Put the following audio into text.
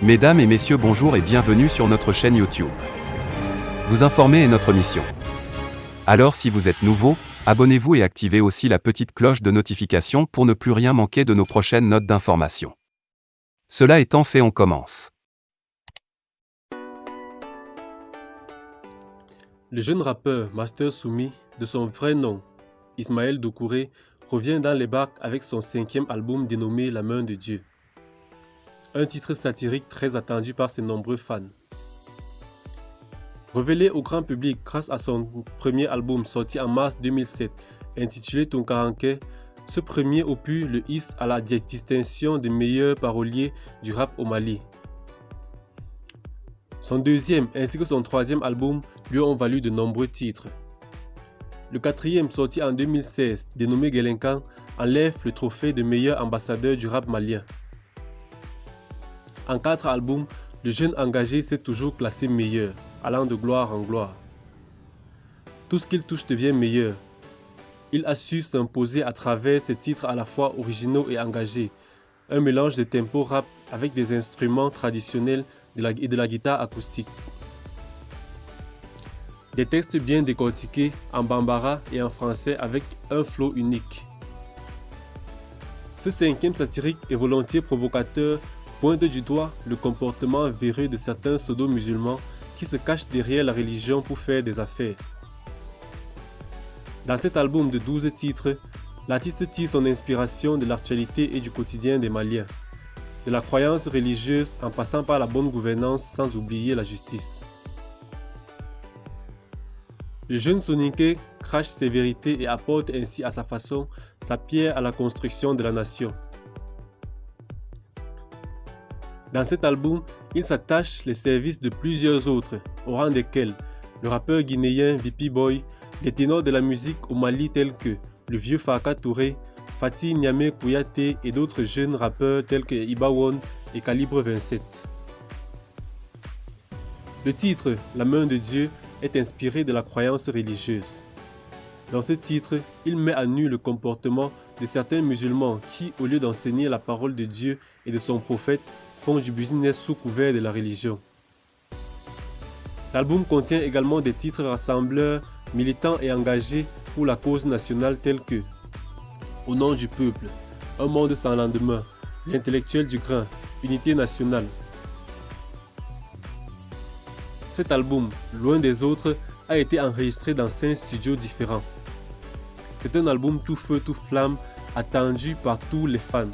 Mesdames et messieurs, bonjour et bienvenue sur notre chaîne YouTube. Vous informer est notre mission. Alors si vous êtes nouveau, abonnez-vous et activez aussi la petite cloche de notification pour ne plus rien manquer de nos prochaines notes d'information. Cela étant fait, on commence. Le jeune rappeur Master Soumi, de son vrai nom, Ismaël Doucouré, revient dans les bacs avec son 5e album dénommé La Main de Dieu. Un titre satirique très attendu par ses nombreux fans. Révélé au grand public grâce à son premier album sorti en mars 2007, intitulé Tonkaranke, ce premier opus le hisse à la distinction des meilleurs paroliers du rap au Mali. Son deuxième ainsi que son troisième album lui ont valu de nombreux titres. Le quatrième, sorti en 2016, dénommé Gelenkan, enlève le trophée de meilleur ambassadeur du rap malien. En 4 albums, le jeune engagé s'est toujours classé meilleur, allant de gloire en gloire. Tout ce qu'il touche devient meilleur. Il a su s'imposer à travers ses titres à la fois originaux et engagés, un mélange de tempo rap avec des instruments traditionnels et de la guitare acoustique. Des textes bien décortiqués en bambara et en français avec un flow unique. Ce 5e satirique et volontiers provocateur pointe du doigt le comportement véreux de certains pseudo-musulmans qui se cachent derrière la religion pour faire des affaires. Dans cet album de 12 titres, l'artiste tire son inspiration de l'actualité et du quotidien des Maliens, de la croyance religieuse en passant par la bonne gouvernance sans oublier la justice. Le jeune Soninké crache ses vérités et apporte ainsi à sa façon sa pierre à la construction de la nation. Dans cet album, il s'attache les services de plusieurs autres, au rang desquels le rappeur guinéen VP Boy, des ténors de la musique au Mali tels que le vieux Farka Touré, Fatih Niamé Kouyaté et d'autres jeunes rappeurs tels que Ibawon et Calibre 27. Le titre « La Main de Dieu » est inspiré de la croyance religieuse. Dans ce titre, il met à nu le comportement de certains musulmans qui, au lieu d'enseigner la parole de Dieu et de son prophète, font du business sous couvert de la religion. L'album contient également des titres rassembleurs, militants et engagés pour la cause nationale tels que Au nom du peuple, Un monde sans lendemain, L'intellectuel du grain, Unité nationale. Cet album, loin des autres, a été enregistré dans 5 studios différents. C'est un album tout feu tout flamme, attendu par tous les fans.